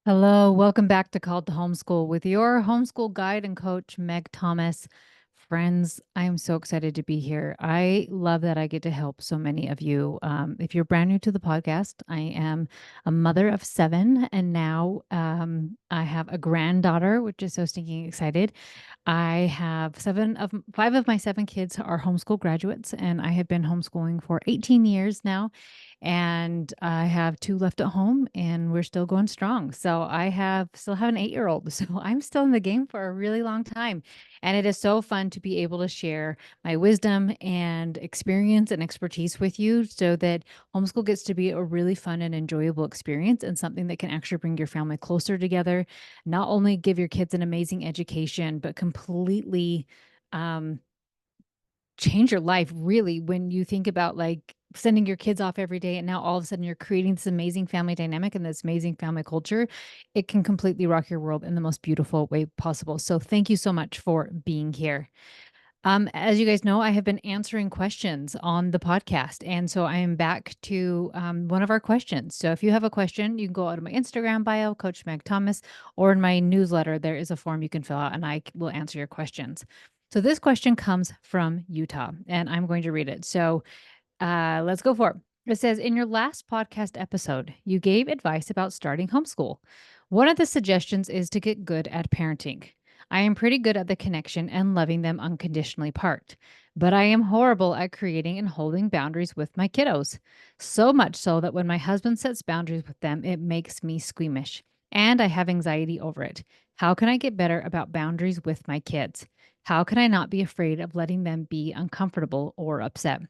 Hello, welcome back to Called to Homeschool with your homeschool guide and coach, Meg Thomas. Friends, I am so excited to be here. I love that I get to help so many of you. If you're brand new to the podcast, I am a mother of seven, and now I have a granddaughter, which is so stinking excited. I have five of my seven kids are homeschool graduates, and I have been homeschooling for 18 years now. And I have two left at home, and we're still going strong. So still have an 8-year-old. So I'm still in the game for a really long time. And it is so fun to be able to share my wisdom and experience and expertise with you so that homeschool gets to be a really fun and enjoyable experience and something that can actually bring your family closer together, not only give your kids an amazing education, but completely um, change your life really when you think about like sending your kids off every day and now all of a sudden you're creating this amazing family dynamic and this amazing family culture. It can completely rock your world in the most beautiful way possible. So thank you so much for being here. As you guys know, I have been answering questions on the podcast. And so I am back to one of our questions. So if you have a question, you can go out of my Instagram bio, Coach Meg Thomas, or in my newsletter, there is a form you can fill out and will answer your questions. So this question comes from Utah, and I'm going to read it. So let's go for it. It says, in your last podcast episode, you gave advice about starting homeschool. One of the suggestions is to get good at parenting. I am pretty good at the connection and loving them unconditionally part, but I am horrible at creating and holding boundaries with my kiddos. So much so that when my husband sets boundaries with them, it makes me squeamish and I have anxiety over it. How can I get better about boundaries with my kids? How can I not be afraid of letting them be uncomfortable or upset?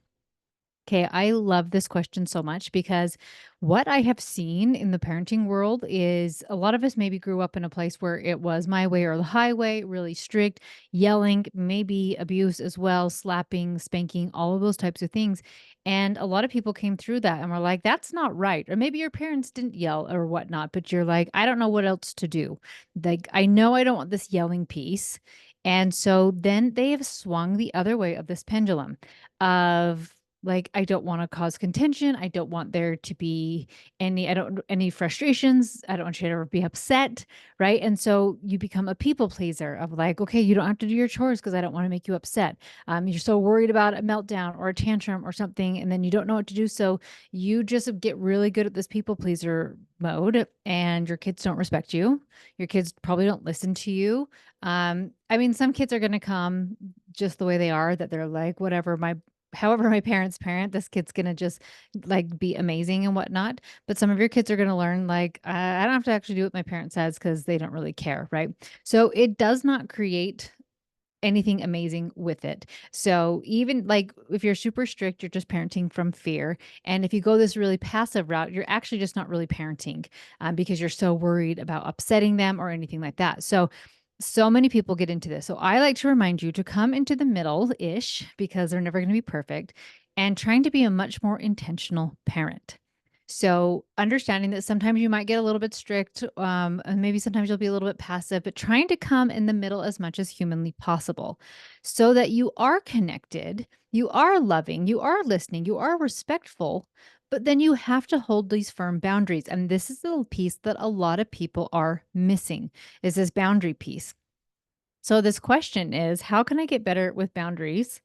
Okay, I love this question so much because what I have seen in the parenting world is a lot of us maybe grew up in a place where it was my way or the highway, really strict, yelling, maybe abuse as well, slapping, spanking, all of those types of things. And a lot of people came through that and were like, that's not right. Or maybe your parents didn't yell or whatnot, but you're like, I don't know what else to do. Like, I know I don't want this yelling piece. And so then they have swung the other way of this pendulum of like, I don't wanna cause contention, I don't want there to be any frustrations, I don't want you to ever be upset, right? And so you become a people pleaser of like, "Okay, you don't have to do your chores because I don't wanna make you upset." You're so worried about a meltdown or a tantrum or something, and then you don't know what to do, so you just get really good at this people pleaser mode, and your kids don't respect you. Your kids probably don't listen to you. I mean, some kids are gonna come just the way they are, that they're like, "Whatever, my however my parents parent, this kid's gonna just like be amazing and whatnot. But some of your kids are gonna learn like, I don't have to actually do what my parent says because they don't really care, right? So it does not create anything amazing with it. So even like if you're super strict, you're just parenting from fear. And if you go this really passive route, you're actually just not really parenting because you're so worried about upsetting them or anything like that. So many people get into this. So I like to remind you to come into the middle ish because they're never going to be perfect and trying to be a much more intentional parent. So understanding that sometimes you might get a little bit strict, and maybe sometimes you'll be a little bit passive, but trying to come in the middle as much as humanly possible so that you are connected, you are loving, you are listening, you are respectful, but then you have to hold these firm boundaries. And this is the piece that a lot of people are missing is this boundary piece. So this question is, how can I get better with boundaries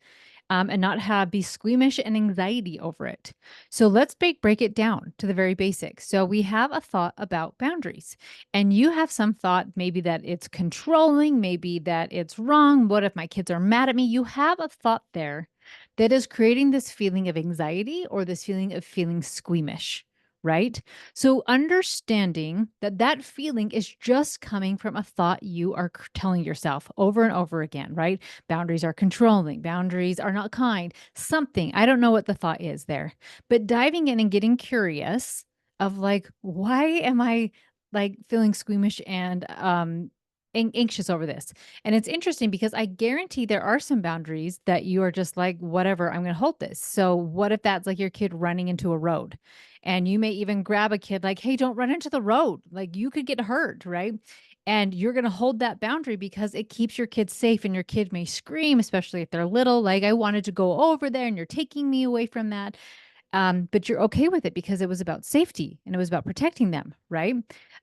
and not have be squeamish and anxiety over it? So let's break it down to the very basics. So we have a thought about boundaries, and you have some thought maybe that it's controlling, maybe that it's wrong. What if my kids are mad at me? You have a thought there that is creating this feeling of anxiety or this feeling of feeling squeamish. Right. So understanding that that feeling is just coming from a thought you are telling yourself over and over again, right? Boundaries are controlling, boundaries are not kind, something. I don't know what the thought is there. But diving in and getting curious of like, why am I like feeling squeamish and anxious over this? And it's interesting because I guarantee there are some boundaries that you are just like, whatever, I'm going to hold this. So what if that's like your kid running into a road? And you may even grab a kid like, hey, don't run into the road. Like you could get hurt, right? And you're going to hold that boundary because it keeps your kids safe, and your kid may scream, especially if they're little, like, I wanted to go over there and you're taking me away from that. But you're okay with it because it was about safety and it was about protecting them, right?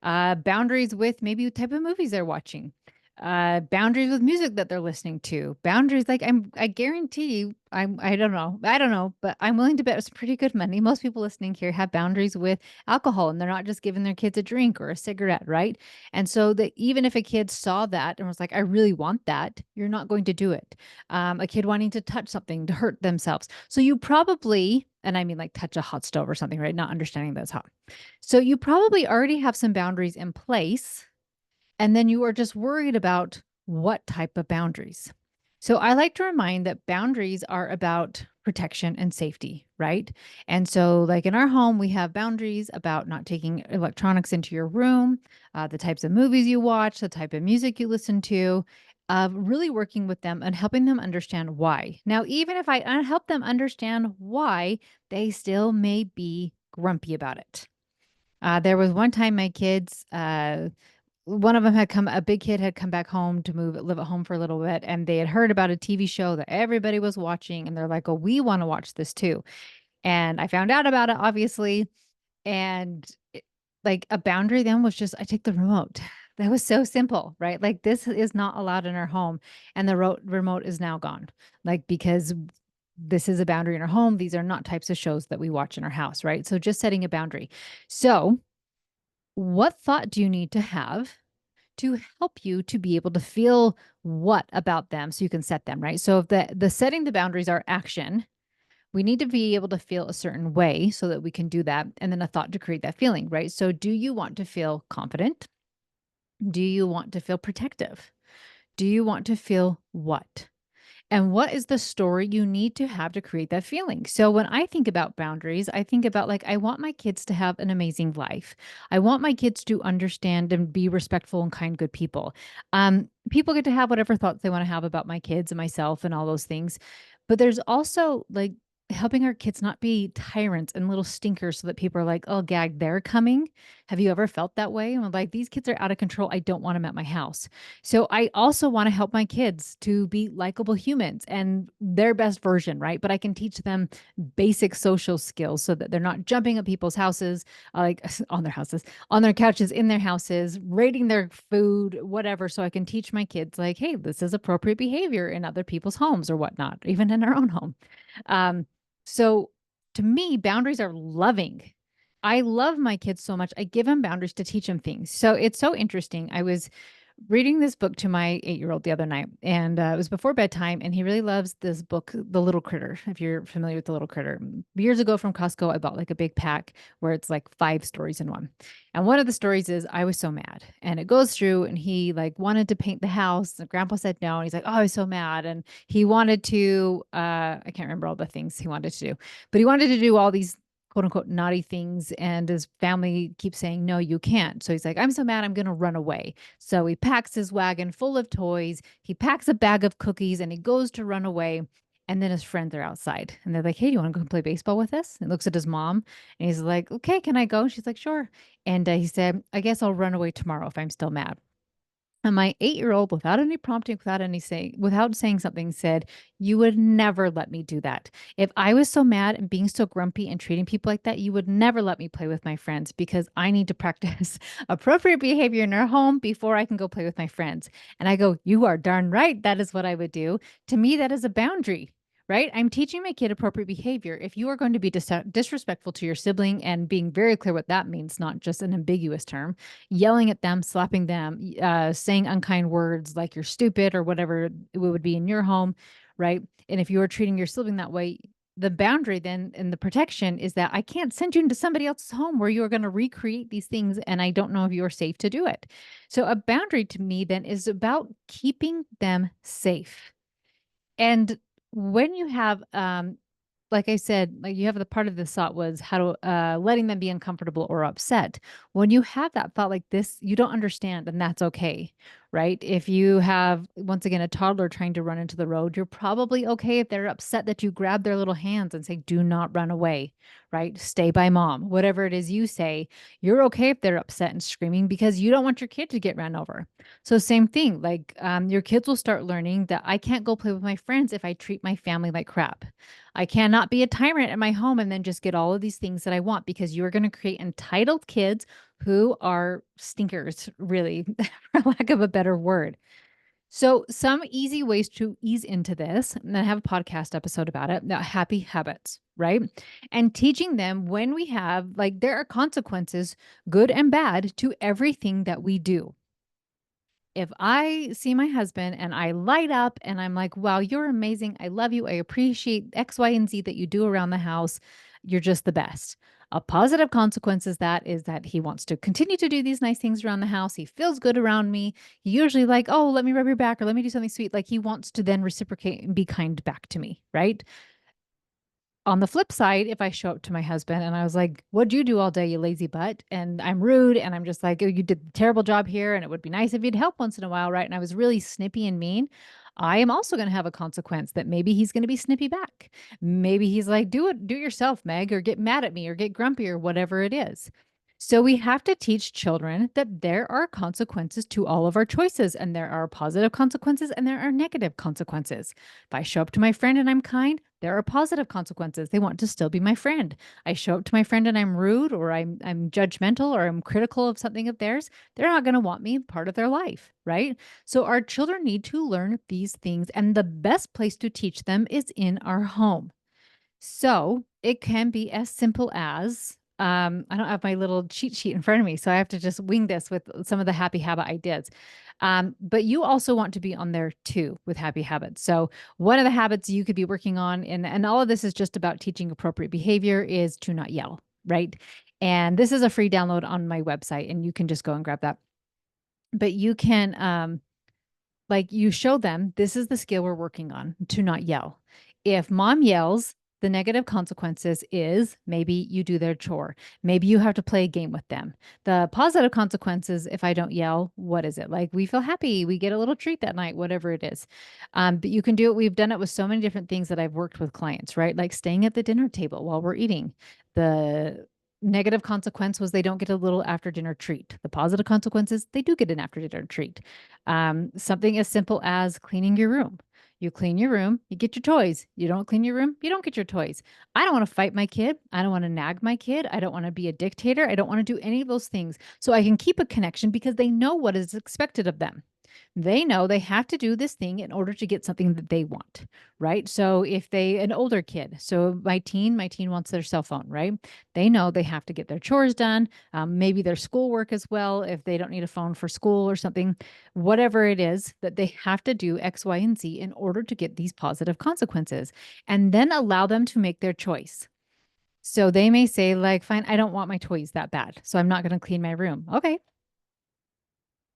Boundaries with maybe the type of movies they're watching, boundaries with music that they're listening to, boundaries like I guarantee you, I don't know, but I'm willing to bet it's pretty good money. Most people listening here have boundaries with alcohol and they're not just giving their kids a drink or a cigarette, right? And so that even if a kid saw that and was like, I really want that, you're not going to do it. A kid wanting to touch something to hurt themselves. So you probably, and I mean like touch a hot stove or something, right? Not understanding that's hot. So you probably already have some boundaries in place and then you are just worried about what type of boundaries. So I like to remind that boundaries are about protection and safety, right? And so, like in our home, we have boundaries about not taking electronics into your room, the types of movies you watch, the type of music you listen to, really working with them and helping them understand why. Now, even if I help them understand why, they still may be grumpy about it. There was one time my kids, one of them had come a big kid had come back home to live at home for a little bit, and they had heard about a TV show that everybody was watching, and they're like, "Oh, we wanna watch this too." And I found out about it, obviously, and like, a boundary then was just, I take the remote. That was so simple, right? Like, this is not allowed in our home, and the remote is now gone, like, because this is a boundary in our home. These are not types of shows that we watch in our house, right? So just setting a boundary. So, what thought do you need to have to help you to be able to feel what about them so you can set them, right? So if the setting the boundaries are action, we need to be able to feel a certain way so that we can do that, and then a thought to create that feeling, right? So do you want to feel confident? Do you want to feel protective? Do you want to feel what? And what is the story you need to have to create that feeling? So when I think about boundaries, I think about like, I want my kids to have an amazing life. I want my kids to understand and be respectful and kind, good people. People get to have whatever thoughts they want to have about my kids and myself and all those things. But there's also like helping our kids not be tyrants and little stinkers so that people are like, oh, gag, they're coming. Have you ever felt that way? And I'm like, these kids are out of control. I don't want them at my house. So I also want to help my kids to be likable humans and their best version, right? But I can teach them basic social skills so that they're not jumping at people's houses, like on their houses, on their couches, in their houses, raiding their food, whatever. So I can teach my kids, like, hey, this is appropriate behavior in other people's homes or whatnot, even in our own home. Um, so to me, boundaries are loving. I love my kids so much. I give them boundaries to teach them things. So it's so interesting. I was reading this book to my 8-year-old the other night, and it was before bedtime. And he really loves this book, The Little Critter. If you're familiar with The Little Critter, years ago from Costco, I bought like a big pack where it's like 5 stories in one. And one of the stories is I was so mad, and it goes through, and he like wanted to paint the house. And Grandpa said no, and he's like, oh, I was so mad, and he wanted to. I can't remember all the things he wanted to do, but he wanted to do all these quote unquote naughty things, and his family keeps saying no, you can't. So he's like, I'm so mad, I'm going to run away. So he packs his wagon full of toys, he packs a bag of cookies, and he goes to run away. And then his friends are outside and they're like, hey, do you want to go play baseball with us? And looks at his mom and he's like, okay, can I go? She's like, sure. And he said, I guess I'll run away tomorrow if I'm still mad. And my 8-year-old, without any prompting, without saying something, said, you would never let me do that. If I was so mad and being so grumpy and treating people like that, you would never let me play with my friends because I need to practice appropriate behavior in our home before I can go play with my friends. And I go, you are darn right. That is what I would do. To me, that is a boundary. Right? I'm teaching my kid appropriate behavior. If you are going to be disrespectful to your sibling and being very clear what that means, not just an ambiguous term, yelling at them, slapping them, saying unkind words like you're stupid or whatever it would be in your home, right? And if you are treating your sibling that way, the boundary then and the protection is that I can't send you into somebody else's home where you are going to recreate these things. And I don't know if you're safe to do it. So a boundary to me then is about keeping them safe. And when you have, like I said, like you have the part of the thought was how to letting them be uncomfortable or upset. When you have that thought like this, you don't understand, and that's okay, right? If you have, once again, a toddler trying to run into the road, you're probably okay if they're upset that you grab their little hands and say, do not run away, right? Stay by mom, whatever it is you say, you're okay if they're upset and screaming because you don't want your kid to get ran over. So, same thing, like your kids will start learning that I can't go play with my friends if I treat my family like crap. I cannot be a tyrant at my home and then just get all of these things that I want because you're going to create entitled kids who are stinkers, really, for lack of a better word. So, some easy ways to ease into this, and I have a podcast episode about it, about happy habits, right? And teaching them when we have, like, there are consequences, good and bad, to everything that we do. If I see my husband and I light up and I'm like, wow, you're amazing. I love you. I appreciate X, Y, and Z that you do around the house. You're just the best. A positive consequence is that he wants to continue to do these nice things around the house. He feels good around me. He usually like, oh, let me rub your back or let me do something sweet. Like he wants to then reciprocate and be kind back to me, right? On the flip side, if I show up to my husband and I was like, "What'd you do all day, you lazy butt?" And I'm rude and I'm just like, "Oh, you did a terrible job here and it would be nice if you'd help once in a while, right?" And I was really snippy and mean. I am also going to have a consequence that maybe he's going to be snippy back. Maybe he's like, do it yourself, Meg, or get mad at me or get grumpy or whatever it is. So we have to teach children that there are consequences to all of our choices, and there are positive consequences and there are negative consequences. If I show up to my friend and I'm kind, there are positive consequences. They want to still be my friend. I show up to my friend and I'm rude or I'm judgmental or I'm critical of something of theirs, they're not going to want me part of their life, right? So our children need to learn these things, and the best place to teach them is in our home. So it can be as simple as I don't have my little cheat sheet in front of me, so I have to just wing this with some of the happy habit ideas. But you also want to be on there too with happy habits. So one of the habits you could be working on, and all of this is just about teaching appropriate behavior, is to not yell, right? And this is a free download on my website, and you can just go and grab that. But you can like, you show them, this is the skill we're working on, to not yell. If mom yells, the negative consequences is maybe you do their chore. Maybe you have to play a game with them. The positive consequences, if I don't yell, what is it? Like we feel happy, we get a little treat that night, whatever it is. But you can do it. We've done it with so many different things that I've worked with clients, right? Like staying at the dinner table while we're eating. The negative consequence was they don't get a little after dinner treat. The positive consequences, they do get an after dinner treat. Something as simple as cleaning your room. You clean your room, you get your toys. You don't clean your room, you don't get your toys. I don't want to fight my kid. I don't want to nag my kid. I don't want to be a dictator. I don't want to do any of those things. So I can keep a connection because they know what is expected of them. They know they have to do this thing in order to get something that they want, right? So if they, an older kid, so my teen wants their cell phone, right? They know they have to get their chores done, maybe their schoolwork as well, if they don't need a phone for school or something, whatever it is that they have to do X, Y, and Z in order to get these positive consequences, and then allow them to make their choice. So they may say, like, fine, I don't want my toys that bad. So I'm not going to clean my room. Okay,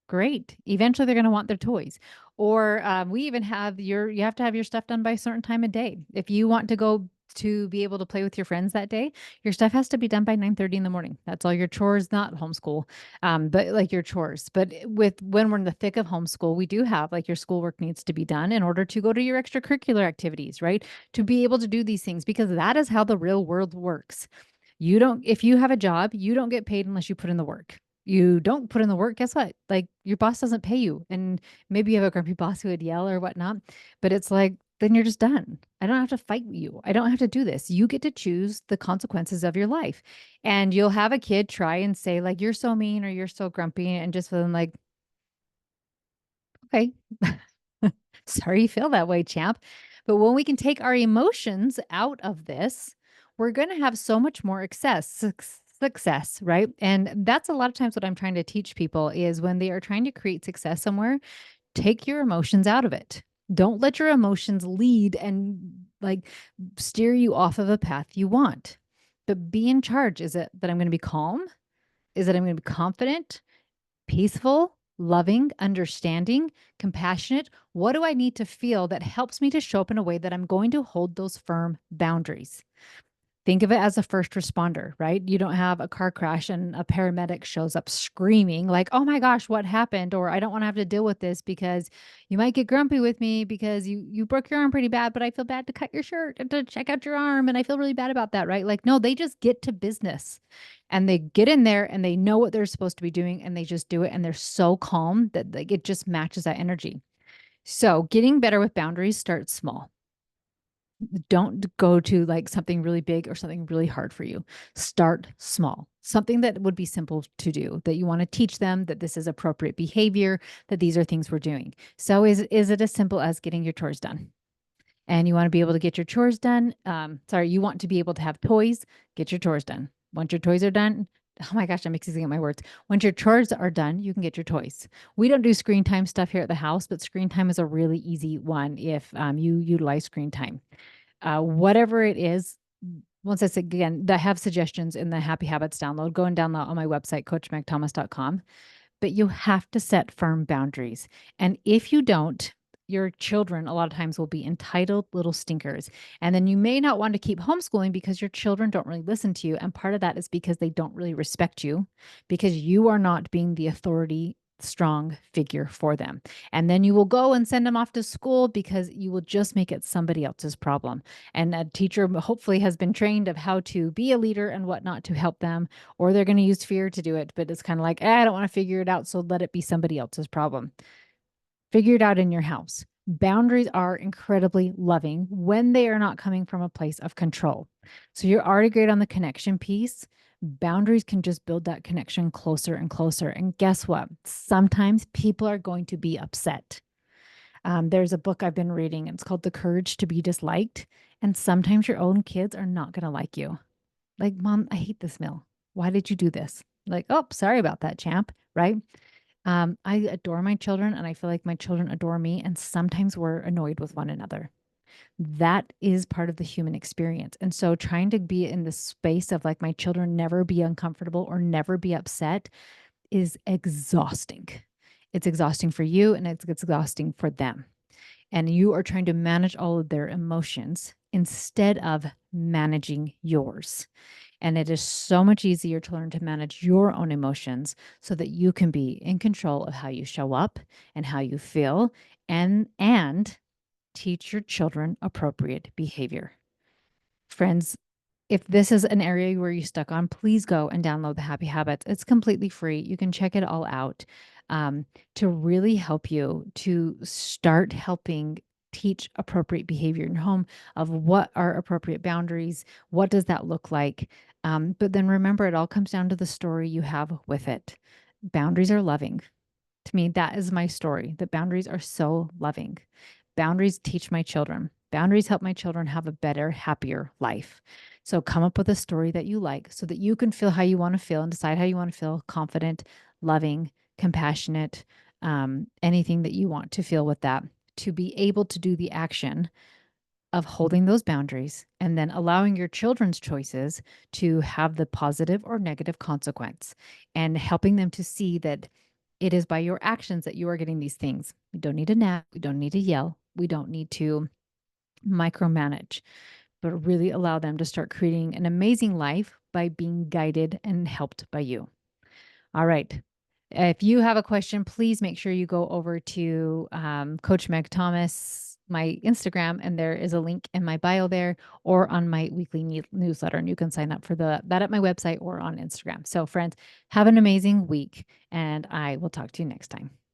great. Eventually, they're going to want their toys. Or we even have you have to have your stuff done by a certain time of day. If you want to go to be able to play with your friends that day, your stuff has to be done by 9:30 in the morning. That's all your chores, not homeschool, but like your chores. But with when we're in the thick of homeschool, we do have like your schoolwork needs to be done in order to go to your extracurricular activities, right? To be able to do these things because that is how the real world works. You don't, if you have a job, you don't get paid unless you put in the work. You don't put in the work, guess what? Like your boss doesn't pay you. And maybe you have a grumpy boss who would yell or whatnot, but it's like, then you're just done. I don't have to fight you. I don't have to do this. You get to choose the consequences of your life. And you'll have a kid try and say, like, you're so mean or you're so grumpy. And just feeling like, okay, sorry you feel that way, champ. But when we can take our emotions out of this, we're going to have so much more success, right? And that's a lot of times what I'm trying to teach people is when they are trying to create success somewhere, take your emotions out of it. Don't let your emotions lead and like steer you off of a path you want. But be in charge. Is it that I'm going to be calm? Is it I'm going to be confident? Peaceful, loving, understanding, compassionate? What do I need to feel that helps me to show up in a way that I'm going to hold those firm boundaries? Think of it as a first responder, right? You don't have a car crash and a paramedic shows up screaming like, "Oh my gosh, what happened?" Or, "I don't want to have to deal with this because you might get grumpy with me because you broke your arm pretty bad, but I feel bad to cut your shirt and to check out your arm and I feel really bad about that," right? Like, no, they just get to business and they get in there and they know what they're supposed to be doing and they just do it and they're so calm that like it just matches that energy. So, getting better with boundaries starts small. Don't go to like something really big or something really hard for you. Start small. Something that would be simple to do, that you want to teach them that this is appropriate behavior, that these are things we're doing. So is it as simple as getting your chores done? And you want to be able to get your chores done. You want to be able to have toys, get your chores done. Once your toys are done, oh my gosh, I'm mixing up my words. Once your chores are done, you can get your toys. We don't do screen time stuff here at the house, but screen time is a really easy one if you utilize screen time. Whatever it is, once I say again, I have suggestions in the Happy Habits download. Go and download on my website, coachmegthomas.com. But you have to set firm boundaries. And if you don't, your children a lot of times will be entitled little stinkers. And then you may not want to keep homeschooling because your children don't really listen to you. And part of that is because they don't really respect you because you are not being the authority, strong figure for them. And then you will go and send them off to school because you will just make it somebody else's problem. And a teacher hopefully has been trained of how to be a leader and whatnot to help them, or they're going to use fear to do it. But it's kind of like, I don't want to figure it out. So let it be somebody else's problem. Figure it out in your house. Boundaries are incredibly loving when they are not coming from a place of control. So you're already great on the connection piece. Boundaries can just build that connection closer and closer. And guess what? Sometimes people are going to be upset. There's a book I've been reading. It's called The Courage to Be Disliked. And sometimes your own kids are not going to like you. Like, Mom, I hate this meal. Why did you do this? Like, oh, sorry about that, champ. Right. I adore my children and I feel like my children adore me. And sometimes we're annoyed with one another. That is part of the human experience. And so trying to be in the space of like my children never be uncomfortable or never be upset is exhausting. It's exhausting for you and it's exhausting for them. And you are trying to manage all of their emotions instead of managing yours. And it is so much easier to learn to manage your own emotions so that you can be in control of how you show up and how you feel and teach your children appropriate behavior. Friends, if this is an area where you're stuck on, please go and download the Happy Habits. It's completely free. You can check it all out to really help you to start helping teach appropriate behavior in your home of what are appropriate boundaries, what does that look like. But then remember, it all comes down to the story you have with it. Boundaries are loving. To me, that is my story. The boundaries are so loving. Boundaries teach my children. Boundaries help my children have a better, happier life. So come up with a story that you like so that you can feel how you want to feel and decide how you want to feel confident, loving, compassionate, anything that you want to feel with that, to be able to do the action of holding those boundaries and then allowing your children's choices to have the positive or negative consequence and helping them to see that it is by your actions that you are getting these things. We don't need to nag. We don't need to yell. We don't need to micromanage, but really allow them to start creating an amazing life by being guided and helped by you. All right. If you have a question, please make sure you go over to Coach Meg Thomas, my Instagram, and there is a link in my bio there or on my weekly newsletter. And you can sign up for that at my website or on Instagram. So, friends, have an amazing week, and I will talk to you next time.